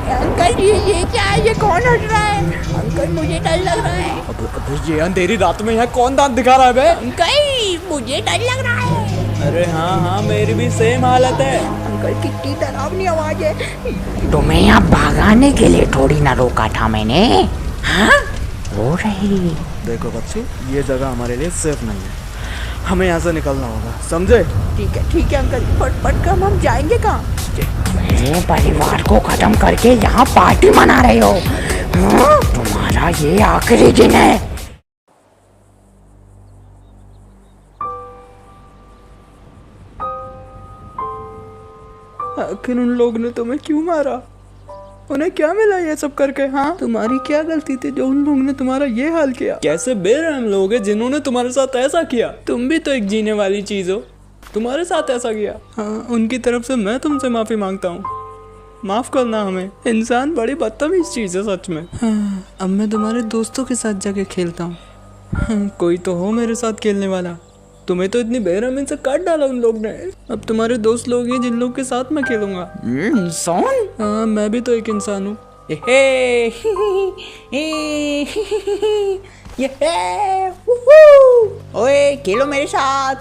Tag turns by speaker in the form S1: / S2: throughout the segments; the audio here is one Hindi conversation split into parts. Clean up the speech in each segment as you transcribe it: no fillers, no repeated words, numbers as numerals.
S1: अंकल ये क्या है? ये कौन हट रहा है? अंकल मुझे डर लग रहा है।
S2: अब ये अंधेरी रात में यहाँ कौन दांत दिखा रहा है बे?
S1: अंकल मुझे डर लग रहा है।
S2: अरे हाँ मेरी भी सेम हालत है।
S1: अंकल कितनी डरावनी आवाज है।
S3: तुम्हें यहाँ भगाने के लिए थोड़ी ना रोका था मैंने। हाँ हो रही।
S2: देखो बच्चों, ये जगह हमारे लिए सेफ नहीं है, हमें यहाँ से निकलना होगा, समझे?
S1: ठीक है अंकल, बट हम जाएंगे कहाँ?
S3: ये परिवार को खत्म करके यहाँ पार्टी मना रहे हो? हाँ? तुम्हारा ये आखिरी दिन है।
S2: आखिर उन लोग ने तुम्हें क्यों मारा? उन्हें क्या मिला ये सब करके? हाँ, तुम्हारी क्या गलती थी जो उन लोगों ने तुम्हारा ये हाल किया? कैसे बेरहम लोग हैं जिन्होंने तुम्हारे साथ ऐसा किया? तुम भी तो एक जीने वाली चीज हो, तुम्हारे साथ ऐसा किया। हाँ, उनकी तरफ से मैं तुमसे माफी मांगता हूँ, माफ करना हमें। इंसान बड़ी बदतमीज चीज है सच में। हाँ, अब मैं तुम्हारे दोस्तों के साथ जाके खेलता हूँ। हाँ, कोई तो हो मेरे साथ खेलने वाला। तुम्हें तो इतनी बेरहमी से काट डाला उन लोग ने। अब तुम्हारे दोस्त लोग हैं जिन लोग के साथ मैं खेलूंगा।
S3: इंसान?
S2: हाँ, मैं भी तो एक इंसान हूँ।
S1: ओए खेलो मेरे साथ।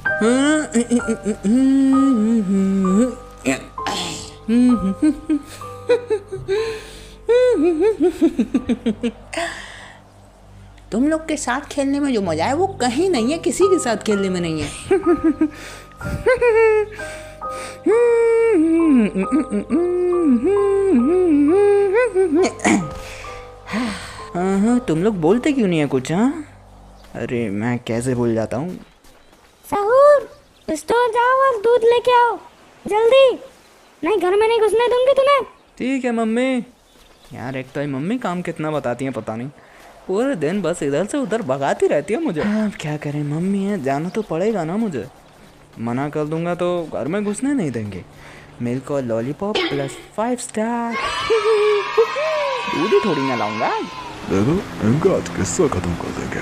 S1: तुम लोग के साथ खेलने में जो मजा है वो कहीं नहीं है, किसी के साथ खेलने में नहीं है।
S2: हाँ, तुम लोग बोलते क्यों नहीं है कुछ? हाँ, अरे मैं कैसे भूल जाता हूँ।
S4: सहूर, स्टोर जाओ और दूध लेके आओ जल्दी, नहीं घर में नहीं घुसने दूंगी तुम्हें।
S2: ठीक है मम्मी। यार एक तो ये मम्मी काम कितना बताती है पता नहीं, पूरे दिन बस इधर से उधर भगाती रहती है मुझे। अब क्या करें, मम्मी है, जाना तो पड़ेगा ना मुझे। मना कर दूंगा तो घर में घुसने नहीं देंगे। मिल्क और लॉलीपॉप प्लस 5 स्टार। दूध ही थोड़ी ना लाऊंगा।
S5: देखो, इनका आज किस्सा खत्म कर देंगे।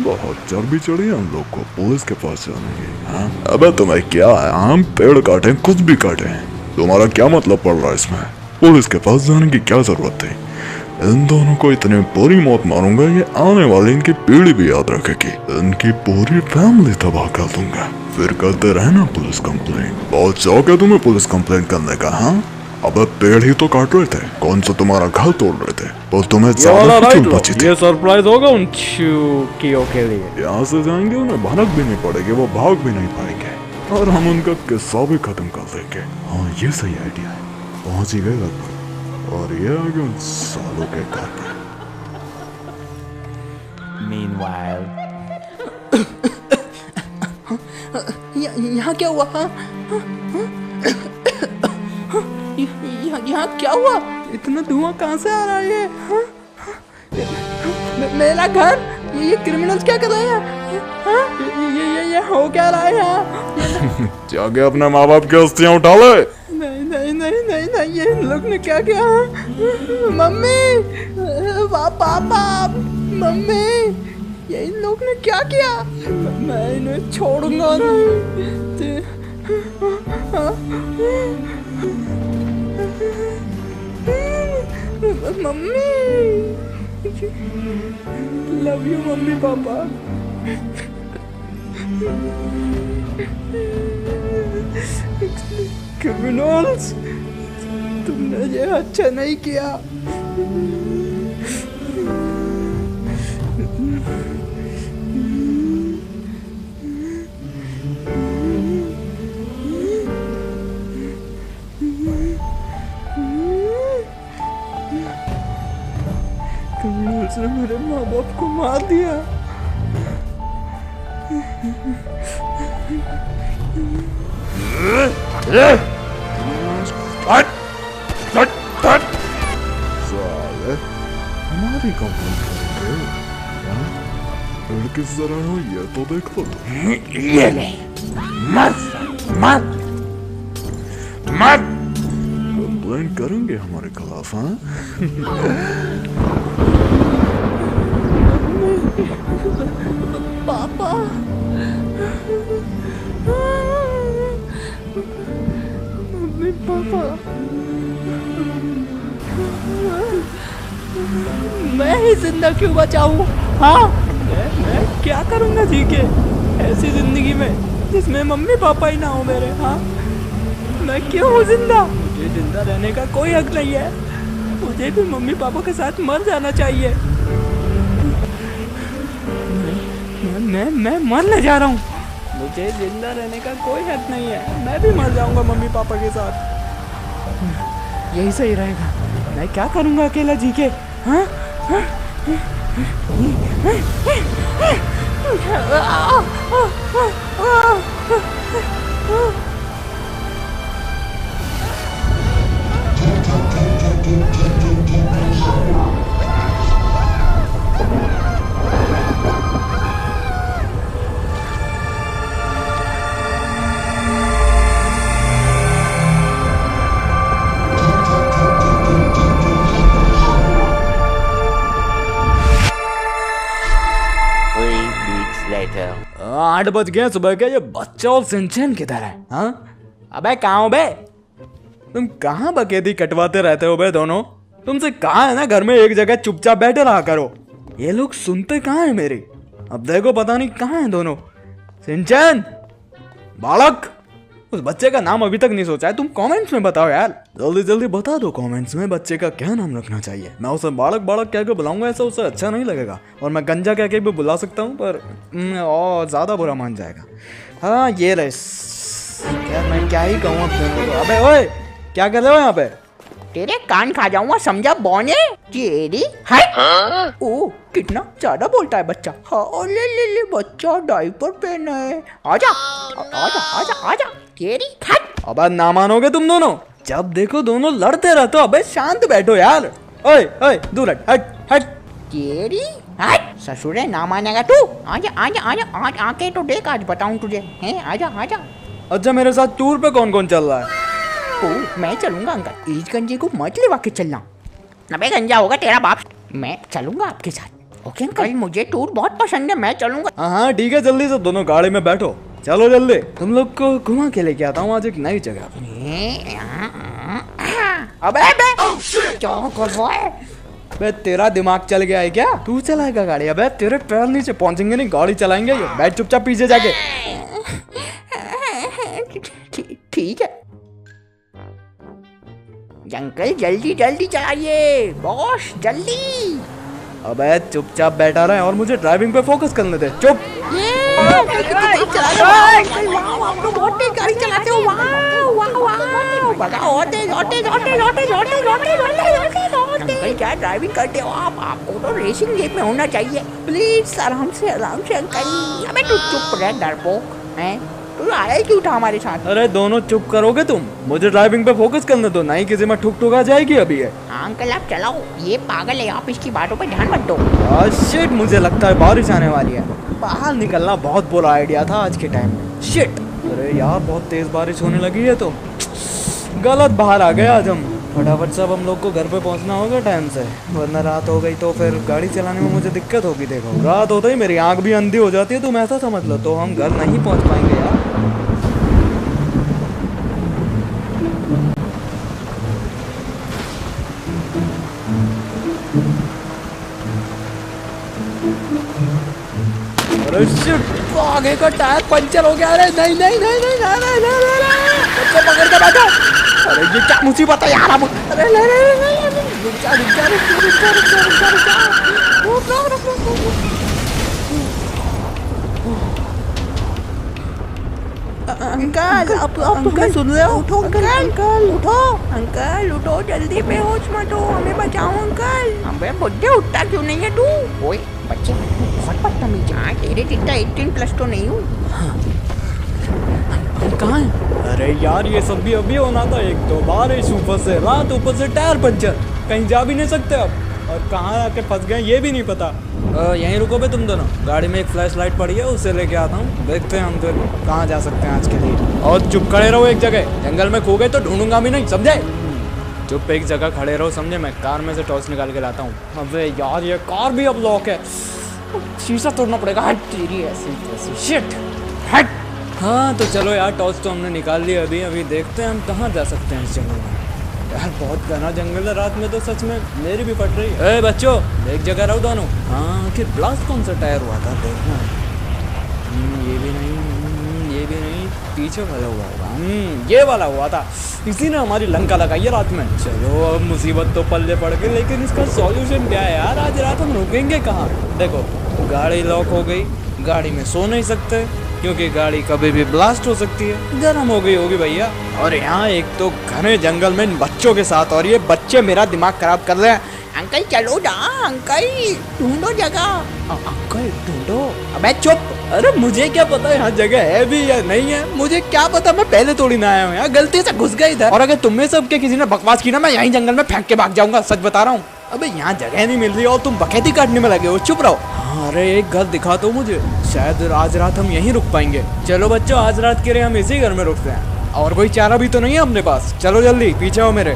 S5: बहुत चर्बी चढ़ी है हम लोग को, पुलिस के पास जाने की। हाँ, अबे तुम्हें क्या है? हम पेड़ काटे कुछ भी काटे, तुम्हारा क्या मतलब पड़ रहा है इसमें? पुलिस के पास जाने की क्या जरूरत थी? इन दोनों को इतनी बुरी मौत मारूंगा ये आने वाली इनकी पीढ़ी भी याद रखेगी। इनकी पूरी फैमिली तबाह कर दूंगा। फिर करते रहना पुलिस कंप्लेंट। बहुत शौक है तुम्हें पुलिस कंप्लेंट करने का? हाँ, अब पेड़ ही तो काट रहे थे, कौन सा तुम्हारा घर तोड़ रहे थे, और तुम्हें ज्यादा क्यों बची थी?
S2: ये सरप्राइज होगा उन चूकियों के लिए।
S5: यहाँ से जाएंगे, उन्हें भनक भी नहीं पड़ेगी, वो भाग भी नहीं पाएंगे, और हम उनका किस्सा भी खत्म कर देंगे। हाँ, ये सही आइडिया है। पहुंच ही गए लगभग, और ये आ गए उन सालों के घर पर।
S3: Meanwhile,
S1: यहाँ क्या हुआ? यहाँ क्या हुआ?
S2: इतना धुआं कहाँ से आ रहा है ये?
S1: मेरा घर, ये क्रिमिनल्स क्या कर रहे हैं? हाँ? ये हो क्या रहा है यहाँ?
S5: जाके अपने माँ बाप की अस्थियां उठा ले।
S1: नहीं, ये इन लोग ने क्या किया? मम्मी, पापा, मम्मी, ये इन लोग ने क्या किया? मैं इन्हें छोड़ूंगा नहीं। Mummy, love you mummy papa. Criminals, तुमने ये अच्छा नहीं किया। क्रिमिनल्स ने मेरे माँ बाप को मार दिया।
S5: साले हमारी कंप्लेंट करेंगे? हाँ? पेड़ किस तरह हो ये तो देख लो।
S3: ये ले, मत।
S5: कंप्लेंट करेंगे हमारे खिलाफ? हाँ,
S1: पापा, मम्मी पापा,
S2: मैं ही जिंदा क्यों बचाऊं? हाँ, मैं क्या करूंगा जी के ऐसी जिंदगी में जिसमें मम्मी पापा ही ना हो मेरे। हाँ, मैं क्यों हूँ जिंदा? मुझे जिंदा रहने का कोई हक नहीं है। मुझे भी मम्मी पापा के साथ मर जाना चाहिए। मैं मरने जा रहा हूँ। मुझे जिंदा रहने का कोई हक नहीं है। मैं भी मर जाऊंगा मम्मी पापा के साथ। यही सही रहेगा। मैं क्या करूंगा अकेला जी के? हाँ?
S3: later.
S2: 8 बज गए सुबह के। ये बच्चा और सिंचन किधर है? हाँ, अबे कहाँ हो बे? तुम कहाँ बकेदी कटवाते रहते हो बे दोनों? तुमसे कहा है ना घर में एक जगह चुपचाप बैठे रहा करो। ये लोग सुनते कहाँ है मेरी? अब देखो पता नहीं कहाँ है दोनों। सिंचन, बालक, उस बच्चे का नाम अभी तक नहीं सोचा है। तुम कमेंट्स में बताओ यार, जल्दी जल्दी बता दो कमेंट्स में बच्चे का क्या नाम रखना चाहिए। मैं उसे बालक बालक कह के बुलाऊंगा, ऐसा उसे अच्छा नहीं लगेगा। और मैं गंजा कह के भी बुला सकता हूँ, पर और ज्यादा बुरा मान जाएगा। हाँ ये रहे यार, मैं क्या ही कहूँ अब। अबे ओए, क्या कर रहे हो यहाँ पे?
S3: तेरे कान खा जाऊंगा, समझा बौने? तेरी हाय।
S2: ओ कितना ज्यादा बोलता है बच्चा। हाँ ले ले ले, बच्चा डायपर पहना है।
S3: आजा आजा आजा आजा तेरी हट।
S2: अब ना मानोगे तुम दोनों? जब देखो दोनों लड़ते रहते हो। अबे शांत बैठो यार। ओए ओए दूर हट हट हट।
S3: तेरी हट। ससुरे ना मानेगा तू। आजा आजा आजा, आज आके तो देख, आज बताऊं तुझे। हैं आजा आजा।
S2: अच्छा मेरे साथ टूर पे कौन कौन चल रहा है?
S3: मैं चलूंगा अंकल। इस गंजे को मत लेवा के चलना। अबे गंजा होगा तेरा बाप। मैं चलूंगा आपके साथ। ओके अंकल, मुझे टूर बहुत पसंद है, मैं चलूंगा।
S2: हाँ ठीक है, जल्दी से दोनों गाड़ी में बैठो। चलो जल्दी, तुम लोग को घुमा के लेके आता हूँ आज एक नई जगह।
S3: अबे अबे क्या कर रहा है?
S2: बे तेरा दिमाग चल गया है क्या? तू चलाएगा गाड़ी? अबे तेरे पैर नीचे पहुंचेंगे नहीं, गाड़ी चलाएंगे। ये बैठ चुपचाप पीछे जाके।
S3: ठीक है अंकल, जल्दी जल्दी चलाइए बॉस, जल्दी।
S2: अबे चुपचाप बैठा रहे और मुझे ड्राइविंग पे फोकस करने दे। चुप।
S3: गाड़ी चलाते हो, अंकल क्या ड्राइविंग करते हो आप? आपको तो रेसिंग गेम में होना चाहिए। प्लीज आराम से अंकल। अबे तू चुप रह डरपोक, हैं? तू आया ही क्यों था हमारे साथ?
S2: अरे दोनों चुप करोगे तुम? मुझे ड्राइविंग पे फोकस करने दो, नहीं किसी में ठुक ठुक आ जाएगी अभी है।
S3: अंकल आप चलाओ, ये पागल है, आप इसकी बातों पे ध्यान मत दो।
S2: शिट, मुझे लगता है बारिश आने वाली है। बाहर निकलना बहुत बुरा आइडिया था आज के टाइम में। शिट, अरे यार बहुत तेज बारिश होने लगी है, तो गलत बाहर आ गए आज हम। फटाफट सब हम लोग को घर पे पहुंचना होगा टाइम से, वरना रात हो गई तो फिर गाड़ी चलाने में मुझे दिक्कत होगी। देखो रात होता ही मेरी आंख भी अंधी हो जाती है, तुम ऐसा समझ लो, तो हम घर नहीं पहुंच पाएंगे यार। अरे शिट, आगे का टायर पंचर हो गया। अरे नहीं नहीं नहीं नहीं नहीं नहीं नहीं नहीं, बच्चे पकड़ के बैठो। अरे ये क्या मुसीबत है यार अब। अरे नहीं नहीं नहीं नहीं, रुक जा रुक जा रुक जा रुक जा रुक जा रुक जा रुक जा रुक रुक रुक रुक। अंकल आप अंकल सुन रहे हो? उठो अंकल, अंकल उठो, अंकल उठो जल्दी, बेहोश मत हो, हमें बचाओ अंकल।
S3: अबे बुड्ढे, उठता क्यों नहीं है तू? ओए बच्चे बहुत बदतमीज है, तेरे जितना 18+ तो नहीं हूँ।
S2: कहाँ है? अरे यार ये सब भी अभी होना था। एक तो बारिश, ऊपर से रात, ऊपर से टायर पंचर, कहीं जा भी नहीं सकते अब। और कहाँ आके फंस गए ये भी नहीं पता। यहीं रुको बे तुम दोनों, गाड़ी में एक फ्लैश लाइट पड़ी है, उससे लेके आता हूँ। देखते हैं हम फिर कहाँ जा सकते हैं आज के लिए। और चुप खड़े रहो एक जगह, जंगल में खो गए तो ढूंढूंगा भी नहीं, समझे? चुप एक जगह खड़े रहो, समझे? मैं कार में से टॉर्च निकाल के लाता हूँ। अबे यार ये कार भी अब लॉक है, शीशा तोड़ना पड़ेगा। हट तेरी ऐसी शिट, हट। हाँ तो चलो यार, टॉर्च तो हमने निकाल ली। अभी अभी देखते हैं हम कहाँ जा सकते हैं इस जंगल में। यार बहुत घना जंगल है, रात में तो सच में मेरी भी फट रही है। बच्चों एक जगह रहो दोनों। हाँ कि ब्लास्ट कौन सा टायर हुआ था देखना। ये भी नहीं, ये भी नहीं, पीछे वाला हुआ होगा। ये वाला हुआ था, इसी ने हमारी लंका लगाई है रात में। चलो अब मुसीबत तो पल्ले पड़ गई, लेकिन इसका सॉल्यूशन क्या है यार? आज रात हम रुकेंगे कहाँ? देखो गाड़ी लॉक हो गई, गाड़ी में सो नहीं सकते क्योंकि गाड़ी कभी भी ब्लास्ट हो सकती है, गर्म हो गई होगी भैया। और यहाँ एक तो घने जंगल में इन बच्चों के साथ, और ये बच्चे मेरा दिमाग खराब कर रहे हैं।
S3: अंकल चलो ना, अंकल ढूंढो जगह।
S2: अंकल ढूंढो? अबे चुप। अरे मुझे क्या पता यहाँ जगह है भी या नहीं है, मुझे क्या पता, मैं पहले थोड़ी ना आया हूँ यहाँ, गलती से घुस गया इधर। और अगर तुम में सबके किसी ने बकवास की ना, मैं यहीं जंगल में फेंक के भाग जाऊंगा, सच बता रहा हूँ। अबे यहाँ जगह नहीं मिल रही और तुम बकैती काटने में लगे हो, चुप रहो। हाँ, अरे एक घर दिखा दो मुझे, शायद आज रात हम यहीं रुक पाएंगे। चलो बच्चों आज रात के लिए हम इसी घर में रुकते हैं, और कोई चारा भी तो नहीं है अपने पास। चलो जल्दी पीछे हो मेरे।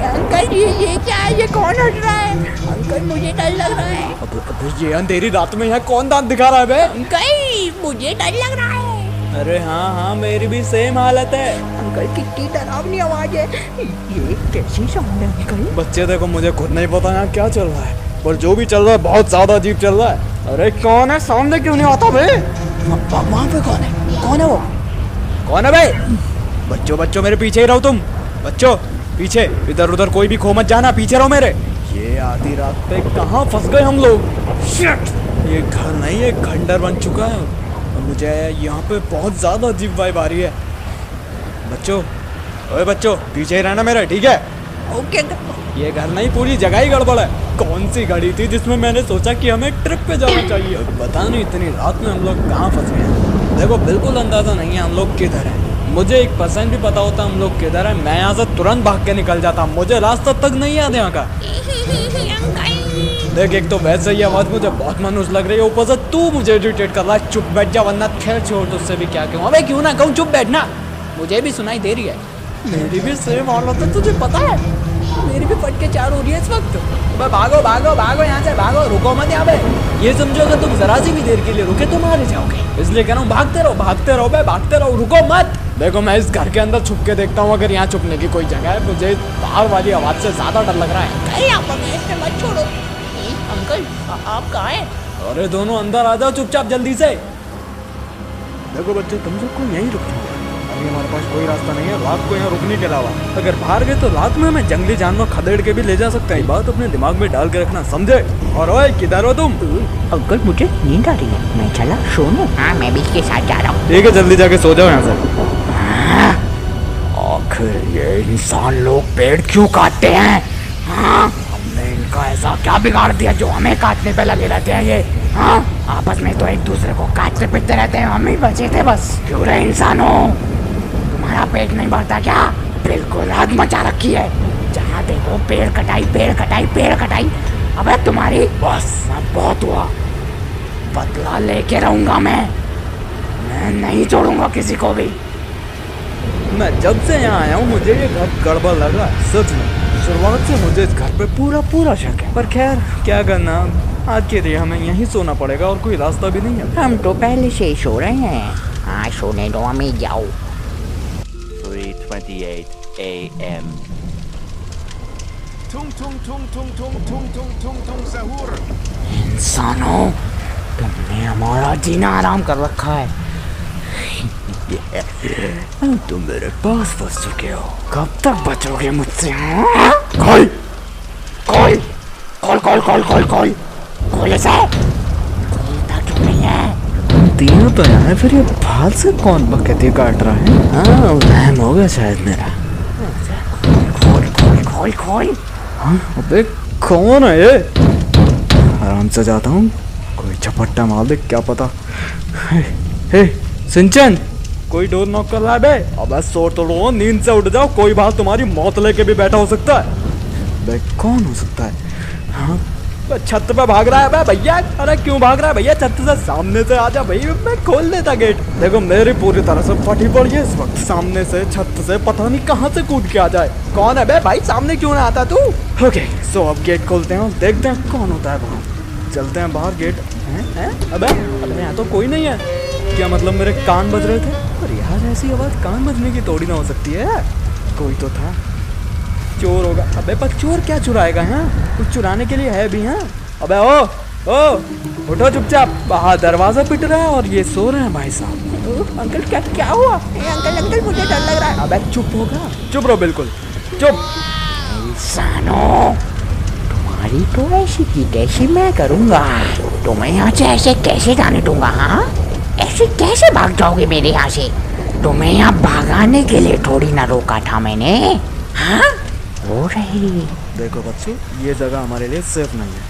S3: अंकल ये क्या है? ये कौन हट रहा है? अंकल मुझे डर लग रहा है।
S2: अब ये अंधेरी रात में यहाँ कौन दांत दिखा रहा है बे?
S3: अंकल मुझे डर लग रहा है।
S2: अरे हाँ हाँ मेरी भी सेम हालत है।
S3: अंकल कितनी डरावनी आवाज है, ये कैसी साउंड है अंकल?
S2: बच्चे देखो मुझे खुद नहीं पता यहाँ क्या चल रहा है, पर जो भी चल रहा है बहुत ज्यादा अजीब चल रहा है। अरे कौन है? सामने क्यों नहीं आता बे?
S3: वहाँ पे कौन है? कौन है वो?
S2: कौन है बे? बच्चों बच्चों मेरे पीछे ही रहो तुम। बच्चों पीछे, इधर उधर कोई भी खो मत जाना, पीछे रहो मेरे। ये आधी रात पे कहाँ फंस गए हम लोग? शिट! ये घर नहीं, ये खंडर बन चुका है और मुझे यहाँ पे बहुत ज्यादा अजीब वाइब आ रही है। बच्चों, ओए बच्चों पीछे ही रहना मेरे, ठीक है?
S3: ओके।
S2: ये घर नहीं, पूरी जगह ही गड़बड़ है। कौन सी गाड़ी थी जिसमें मैंने सोचा कि हमें ट्रिप पे जाना चाहिए? पता नहीं इतनी रात में हम लोग कहाँ फंस गए हैं। देखो बिल्कुल अंदाजा नहीं है हम लोग किधर है। मुझे 1% भी पता होता हम लोग किधर है, मैं यहाँ से तुरंत भाग के निकल जाता। मुझे रास्ता तक नहीं याद है यहाँ का। देख एक तो वैसे ही आवाज मुझे बहुत मनुष्य लग रही है, ऊपर से तू मुझे इरिटेट कर रहा है। चुप बैठ जा वरना खैर छोड़, तुझसे भी क्या कहूँ। अबे क्यों ना कहूँ, चुप बैठना। मुझे भी सुनाई दे रही है, मेरी भी सेम हालत है, तुझे पता है मेरी भी फट के चार हो रही है इस वक्त। भागो भागो भागो यहाँ से, भागो, रुको मत यहाँ पे। ये समझो अगर तुम जरा सी भी देर के लिए रुके तो मारे जाओगे, इसलिए कह रहा हूँ भागते रहो भागते रहो, भागते रहो, रुको मत। देखो मैं इस घर के अंदर छुप के देखता हूँ, अगर यहाँ छुपने की कोई जगह है। मुझे बाहर वाली आवाज से ज्यादा डर लग रहा है।
S3: अरे आप ऐसे मत छोड़ो। अंकल आप कहाँ हैं?
S2: अरे दोनों अंदर आ जाओ चुपचाप जल्दी से। देखो बच्चे तुम सबको यहीं रुकना है, अभी हमारे पास कोई रास्ता नहीं है रात को यहाँ रुकने के अलावा। अगर बाहर गए तो रात में हमें जंगली जानवर खदेड़ के भी ले जा सकते हैं, बात अपने दिमाग में डाल के रखना, समझे? और ओए किधर हो तुम?
S3: अंकल मुझे नींद आ रही है, मैं चला सोने। हाँ मैं भी इसके साथ जा रहा हूँ।
S2: ठीक है जल्दी जाके सो जाओ यहाँ से।
S3: आखिर ये इंसान लोग पेड़ क्यों काटते हैं? हाँ हमने इनका ऐसा क्या बिगाड़ दिया जो हमें काटने पे लगे रहते हैं ये? हाँ आपस में तो एक दूसरे को काटते पीटते रहते हैं, हम ही बचे थे बस। क्यों रे इंसानों, तुम्हारा पेट नहीं भरता क्या? बिल्कुल आग मचा रखी है, जहाँ देखो पेड़ कटाई पेड़ कटाई पेड़ कटाई। अबे तुम्हारी बस अब बहुत हुआ, बदला लेके रहूंगा मैं नहीं छोड़ूंगा किसी को भी।
S2: मैं जब से यहाँ आया हूँ मुझे ये घर गड़बड़ लग रहा है, सच में। शुरुआत से मुझे इस घर पे पूरा शक है, पर खैर क्या करना, आज के लिए हमें यहीं सोना पड़ेगा और कोई रास्ता भी नहीं है।
S3: हम तो पहले से ही सो रहे हैं, हाँ सोने दो हमें, जाओ।
S6: 3:28 a.m.
S7: Tung tung tung tung tung tung tung tung tung सहूर।
S3: इंसानों तुमने हमारा जीना आराम कर रखा है। तुम मेरे पास फंस चुके हो, कब तक बचोगे मुझसे? Call call call call call call call call ऐसा खोलता क्यों नहीं है?
S2: तीनों तो यहाँ है, फिर ये बाहर से कौन बकैती काट रहा है? हाँ वहम हो गया शायद मेरा।
S3: खोल खोल खोल खोल।
S2: हाँ अबे कौन है ये? आराम से जाता हूँ, कोई झपट्टा मार दे क्या पता। हे सिंचन, कोई डोर नॉक कर रहा है बे? अबे सो तो लो, नींद से उठ जाओ, कोई बात तुम्हारी मौत लेके भी बैठा हो सकता है। बे कौन हो सकता है? हाँ छत पे भाग रहा है बे भैया। अरे क्यों भाग रहा है भैया? छत से सामने से आ जा भाई, मैं खोल देता गेट। देखो मेरी पूरी तरह से फटी पड़ी है इस वक्त, सामने से छत से पता नहीं कहाँ से कूद के आ जाए। कौन है बे भाई? सामने क्यों ना आता तू? ओके सो अब गेट खोलते हैं और देखते हैं कौन होता है वहाँ। चलते हैं बाहर, गेट हैं? अबे यहाँ तो कोई नहीं है। क्या मतलब मेरे कान बज रहे थे? पर यार ऐसी आवाज कान बजने की थोड़ी ना हो सकती है, कोई तो था। चोर होगा। अबे पर चोर क्या चुराएगा? हाँ कुछ चुराने के लिए है भी। हाँ अबे ओ उठो चुपचाप, बाहर दरवाजा पिट रहा है और ये सो रहे हैं भाई साहब।
S1: अंकल क्या क्या हुआ? अंकल अंकल मुझे डर लग रहा है।
S2: अबे चुप होगा, चुप रहो बिल्कुल चुप।
S3: इंसानों, तुम्हारी तो ऐसी की तैसी मैं करूंगा। तुम्हें यहाँ से ऐसे कैसे जाने दूंगा? हाँ ऐसे कैसे भाग जाओगे मेरे यहाँ से? तुम्हें यहाँ भागाने के लिए थोड़ी ना रोका था मैंने। हाँ हो रही।
S2: देखो बच्चों, ये जगह हमारे लिए सेफ नहीं है,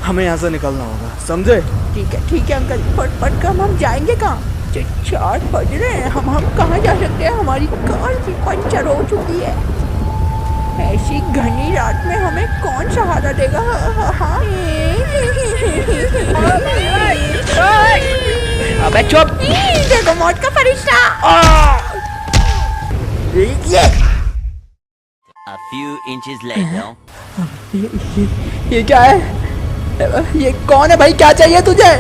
S2: हमें यहाँ से निकलना होगा, समझे?
S1: ठीक है अंकल, फट हम जाएंगे कहाँ? 4 बज रहे हैं, हम कहाँ जा सकते हैं? हमारी कार भी पंचर हो चुकी है। ऐसी घनी रात में हमें कौन सहारा देगा? हाँ
S3: अबे चुप।
S1: देखो मौत का फरिश्ता।
S6: A few inches later.
S2: ये क्या है? ये कौन है भाई? क्या चाहिए तुझे?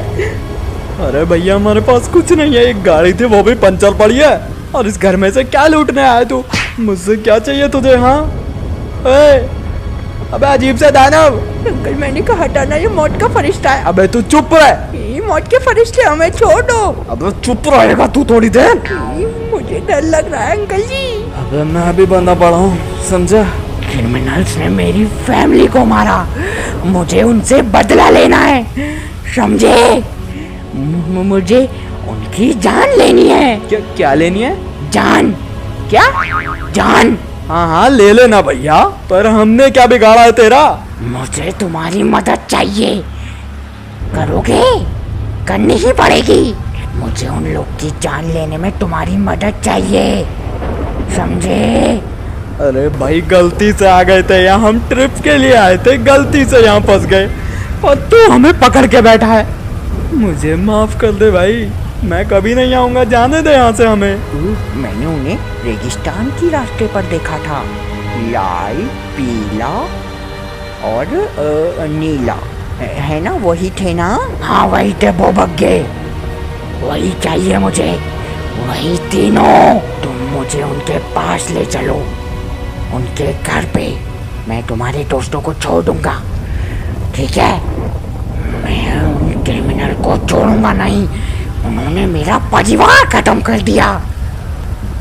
S2: अरे भैया हमारे पास कुछ नहीं है, एक गाड़ी थी वो भी पंचर पड़ी है, और इस घर में से क्या लूटने आया तू? मुझसे क्या चाहिए तुझे? हाँ अबे अजीब से दानव।
S1: अंकल मैंने कहा हटाना, ये मौत का फरिश्ता है।
S2: अबे तू चुप रह।
S1: ये मौत के फरिश्ते, हमें छोड़ दो।
S2: अबे चुप रहेगा तू थोड़ी देर?
S1: मुझे डर लग रहा है अंकल जी।
S2: अबे मैं भी बंदा पड़ा हूँ, समझा?
S3: क्रिमिनल्स ने मेरी फैमिली को मारा, मुझे उनसे बदला लेना है, समझे? मुझे उनकी जान लेनी है।
S2: क्या लेनी है?
S3: जान। क्या? जान।
S2: हाँ ले लेना भैया, पर हमने क्या बिगाड़ा है तेरा?
S3: मुझे तुम्हारी मदद चाहिए, करोगे? करनी ही पड़ेगी। मुझे उन लोग की जान लेने में तुम्हारी मदद चाहिए, समझे?
S2: अरे भाई गलती से आ गए थे यहाँ, हम ट्रिप के लिए आए थे, गलती से यहाँ फंस गए और तू हमें पकड़ के बैठा है। मुझे माफ कर दे भाई, मैं कभी नहीं आऊंगा, जाने दे यहाँ से हमें।
S3: मैंने उन्हें रेगिस्तान की रास्ते पर देखा था, लाल, पीला और नीला, है ना? वही थे ना? हाँ वही थे भोबग्गे, वही चाहिए मुझे, वही तीनों। तुम मुझे उनके पास ले चलो, उनके घर पे। मैं तुम्हारे दोस्तों को छोड़ दूंगा, ठीक है? मैं उन क्रिमिनल को छोड़ूंगा नहीं, उन्होंने मेरा परिवार खत्म कर दिया।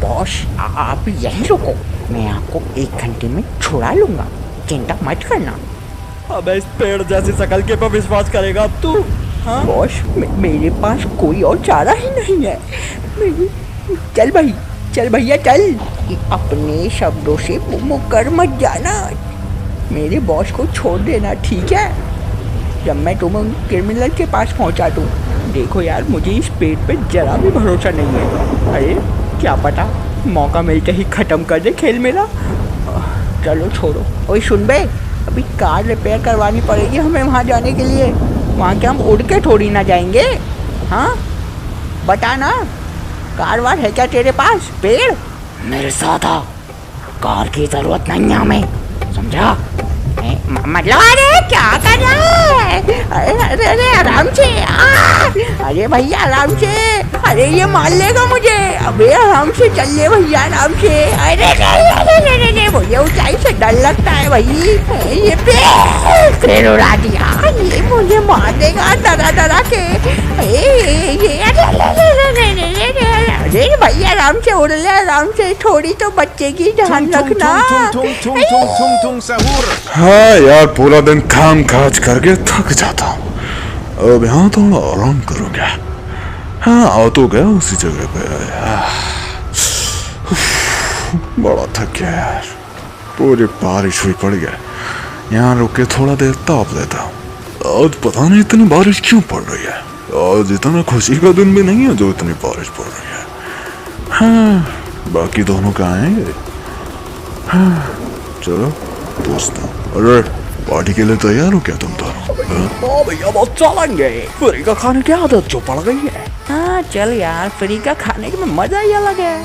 S3: बॉस आप यहीं रुको, मैं आपको 1 घंटे में छुड़ा लूंगा, चिंता मत करना।
S2: अबे इस पेड़ जैसी शकल के पर विश्वास करेगा अब तू? हाँ
S1: बॉस मेरे पास कोई और चारा ही नहीं है। चल भाई, चल भैया चल। अपने शब्दों से मुकर मत जाना, मेरे बॉस को छोड़ देना, ठीक है? जब मैं तुम्हें उन क्रिमिनल के पास पहुंचा दूँ। देखो यार, मुझे इस पेट पे जरा भी भरोसा नहीं है। अरे क्या पता मौका मिलते ही ख़त्म कर दे खेल मेरा। चलो छोड़ो। ओए सुन बे, अभी कार रिपेयर करवानी पड़ेगी हमें वहाँ जाने के लिए। वहाँ के हम उड़ के थोड़ी ना जाएंगे। हाँ बता ना, कार वार है क्या तेरे पास? पेड़
S3: मेरे साथ आ, कार की जरूरत नहीं है हमें, समझा? मतलब अरे क्या कर रहा है?
S1: अरे आराम से। अरे भैया आराम से, अरे ये मार लेगा मुझे। अबे आराम से चल ले भैया, आराम से। अरे मुझे ऊंचाई से डर लगता है भाई। ये पेड़ उड़ा दिया, ये मुझे मार देगा डरा डरा के। अरे भैया आराम से उड़ ले, आराम से, थोड़ी तो बच्चे की ध्यान रखना।
S7: tung sahur.
S5: हाँ यार, पूरा दिन काम काज करके थक जाता हूँ, अब यहाँ थोड़ा आराम करूँगा। हाँ आ तो गया उसी जगह पे यार। बड़ा थक गया यार, पूरी बारिश हुई पड़ गया, यहाँ रुक के थोड़ा देर ताप लेता हूँ। आज पता नहीं इतनी बारिश क्यों पड़ रही है, आज इतना खुशी का दिन भी नहीं है जो इतनी बारिश पड़ रही है। हाँ बाकी दोनों कहाँ हैं? हाँ चलो पूछता हूँ। अरे पार्टी के लिए तैयार हो क्या तुम दोनों?
S2: भैया बहुत चलेंगे, फ्री का खाने की आदत जो पड़ गई है।
S1: हाँ चल यार, फ्री का खाने में मजा ही अलग है।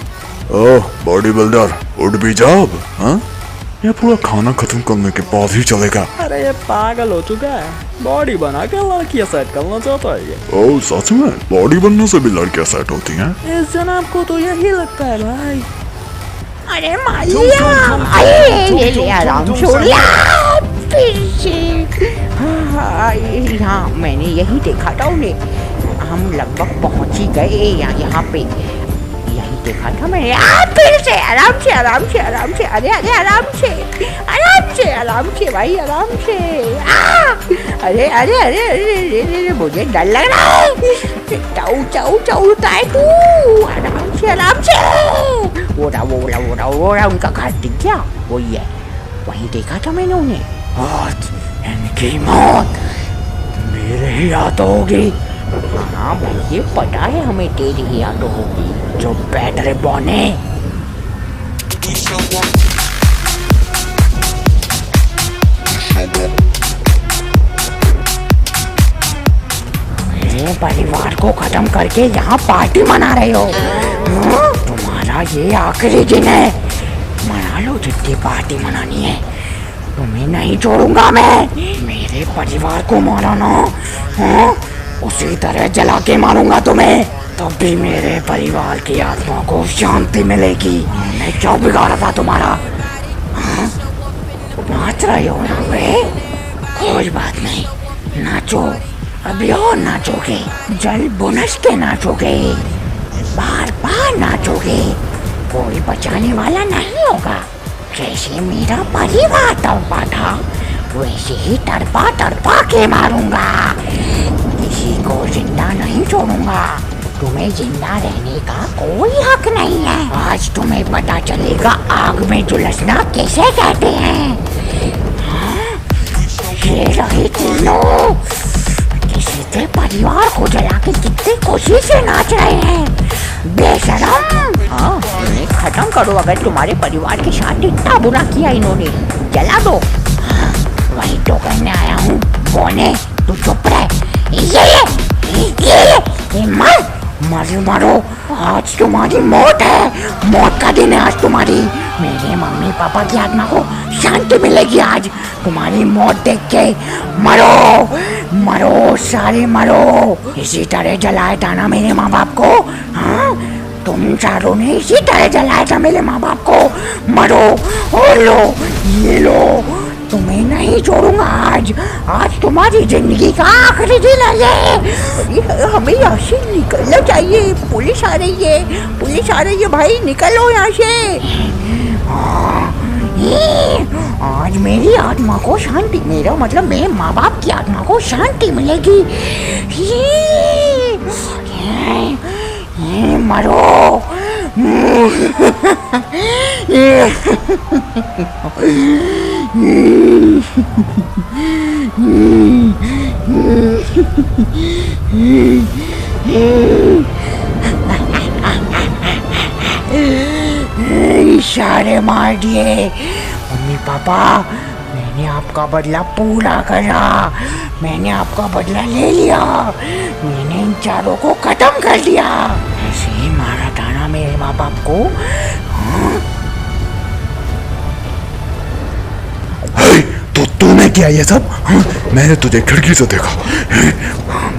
S5: ओह बॉडी बिल्डर, उठ भी जाओ अब। हाँ ये पूरा खाना खत्म करने के बाद ही चलेगा।
S2: अरे ये पागल हो चुका है, बॉडी बना के लड़कियां सेट करना चाहता है ये।
S5: ओह सच में? बॉडी बनने से भी लड़कियां सेट होती हैं?
S2: इस जनाब को तो यही लगता है भाई।
S1: अरे मार लिया। अरे ये ले आराम से उड़ लिया फिर से। हाँ मैंने यही देखा था उन्हें। हम लगभग पहुंच ही गए यहाँ पे। यही देखा था मैंने। फिर से आराम से आराम से आराम से। अरे अरे आराम से आराम से आराम से भाई आराम से। अरे अरे अरे अरे अरे मुझे डर लग रहा है। चाऊ चाऊ चाऊ है तू। आराम से वो रहा उनका घर दिख गया। वही है, वही देखा था मैंने उन्हें। और इनकी मौत मेरे ही हाथों होगी। हाँ भाई ये पता है हमें तेरी ही हाथों होगी। जो बैठ रहे बौने। मेरे परिवार को खत्म करके यहाँ पार्टी मना रहे हो। तुम्हारा ये आखिरी दिन है। मना लो जितनी पार्टी मनानी है। तुम्हें नहीं छोड़ूंगा मैं। मेरे परिवार को मारा ना, उसी तरह जला के मारूंगा तुम्हें। तब भी मेरे परिवार की आत्मा को शांति मिलेगी। मैंने क्या बिगाड़ा था तुम्हारा? नाच रहे हो यहाँ पे? कोई बात नहीं, नाचो। अभी और नाचोगे, जल बुनस के नाचोगे, बार बार नाचोगे। कोई बचाने वाला नहीं होगा। जैसे मेरा परिवार तड़पा था वैसे ही तड़पा के मारूंगा। किसी को जिंदा नहीं छोड़ूंगा। तुम्हें जिंदा रहने का कोई हक नहीं है। आज तुम्हें पता चलेगा आग में झुलसना कैसे कहते हैं। ये रहे तीनों। किसी के परिवार को जला के कितनी खुशी से नाच रहे हैं। बेशरम। हाँ इन्हें खत्म करो। अगर तुम्हारे परिवार के साथ इतना बुरा किया इन्होंने, जला दो। हाँ, वही तो करने आया हूँ। बोने तू चुप रहे। ये मारो। आज तुम्हारी मौत है। मौत का दिन है आज तुम्हारी। मेरे मम्मी पापा की आत्मा को शांति मिलेगी आज तुम्हारी मौत देख के। मरो सारे मरो। इसी तरह जलाया था ना मेरे माँ बाप को। हाँ तुम चारों ने इसी तरह जलाया था मेरे माँ बाप को। मरो और लो, ये लो। तुम्हें नहीं छोड़ूंगा आज तुम्हारी जिंदगी का आखिरी दिन है। हमें यहाँ से निकलना चाहिए। पुलिस आ रही है भाई, निकलो यहाँ से। आज मेरी आत्मा को शांति, मेरा मतलब मेरे माँ बाप की आत्मा को शांति मिलेगी। मरो। इशारे मार दिए। मम्मी पापा मैंने आपका बदला पूरा करा। मैंने आपका बदला ले लिया। मैंने इन चारों को खत्म कर दिया। ऐसे ही मारा था ना मेरे माँ बाप को।
S5: तो तूने किया ये सब? मैंने तुझे खिड़की से देखा।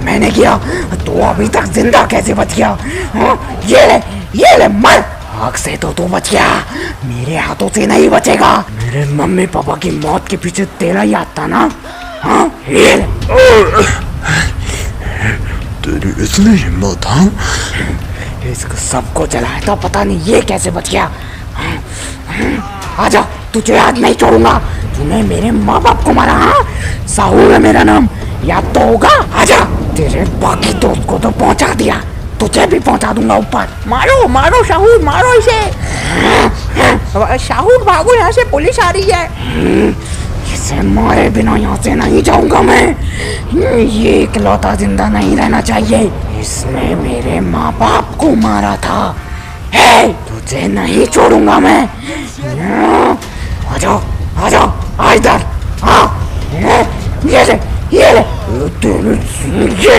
S3: मैंने किया। तू अभी तक जिंदा कैसे बच गया? ये ले मर। आग से तो तू बच गया, मेरे हाथों से नहीं बचेगा। मेरे मम्मी पापा की मौत के पीछे तेरा ही हाथ था ना? हाँ ये ले।
S5: तेरी इतनी हिम्मत? हाँ
S3: इसको सबको जलाया था, पता नहीं ये कैसे बच गया। आजा, तुझे आज नहीं छोड़ूंगा। तूने मेरे माँ बाप को मारा। हाँ साहूर है मेरा नाम, याद तो होगा। आजा, तेरे बाकी दोस्त को तो पहुंचा दिया, तुझे भी पहुंचा दूंगा ऊपर।
S1: मारो मारो शाहूर, मारो इसे। शाहूर भागो यहाँ से, पुलिस आ रही है।
S3: इसे मारे बिना यहाँ से नहीं जाऊंगा मैं। ये इकलौता जिंदा नहीं रहना चाहिए। इसने मेरे माँ बाप को मारा था। तुझे नहीं छोड़ूंगा मैं। आजा आजा, आ इधर। ये ले ये ले ये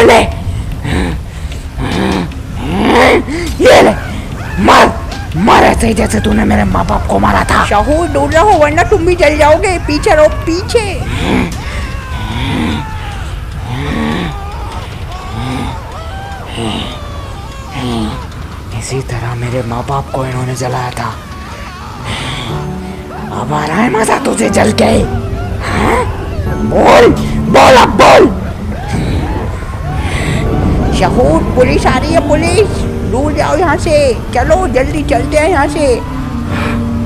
S3: ले ये ले। मर ऐसे ही जैसे तूने मेरे माँ बाप को मारा था।
S1: शाहूर दूर रहो वरना तुम भी जल जाओगे। पीछे रहो, पीछे।
S3: इसी तरह मेरे माँ बाप को इन्होंने जलाया था। अब आ रहा है मजा तुझे जल के। हाँ? बोल बोल अब बोल।
S1: शहूर, पुलिस आ रही है, पुलिस! दूर जाओ यहाँ से, चलो जल्दी चलते हैं यहाँ से।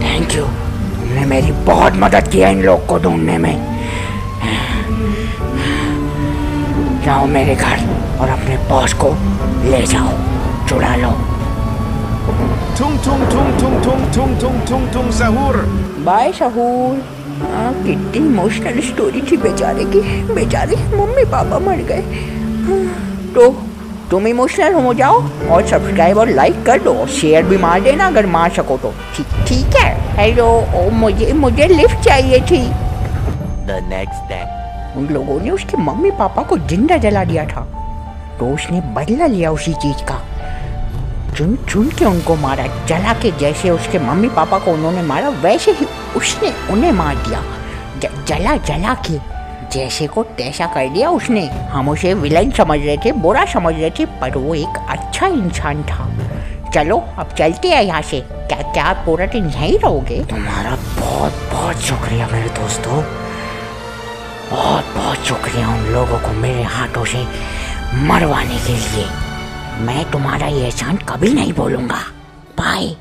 S3: थैंक यू, तुमने मेरी बहुत मदद की है इन लोग को ढूंढने में। जाओ मेरे घर और अपने बॉस को ले जाओ, चुरा लो।
S7: Tung tung tung tung tung tung tung tung tung सहूर।
S1: बाय शहूर। कितनी इमोशनल स्टोरी थी बेचारे की। बेचारे मम्मी पापा मर गए। तो तुम इमोशनल हो जाओ और सब्सक्राइब और लाइक कर दो, शेयर भी मार देना अगर मार सको तो। ठीक है। हेलो, मुझे लिफ्ट चाहिए थी।
S6: The next day.
S1: उन लोगों ने उसके मम्मी पापा को जिंदा जला दिया था, तो उसने बदला लिया उसी चीज का। चुन चुन के उनको मारा, जला के। जैसे उसके मम्मी पापा को उन्होंने मारा वैसे ही उसने उन्हें मार दिया, जला जला के। जैसे को तैसा कर दिया उसने। हम उसे विलन समझ रहे थे, बुरा समझ रहे थे, पर वो एक अच्छा इंसान था। चलो अब चलते हैं यहाँ से। क्या आप पूरा दिन यहीं रहोगे?
S3: तुम्हारा बहुत बहुत शुक्रिया मेरे दोस्तों, बहुत बहुत शुक्रिया उन लोगों को मेरे हाथों से मरवाने के लिए। मैं तुम्हारा ये एहसान कभी नहीं भूलूंगा। बाय।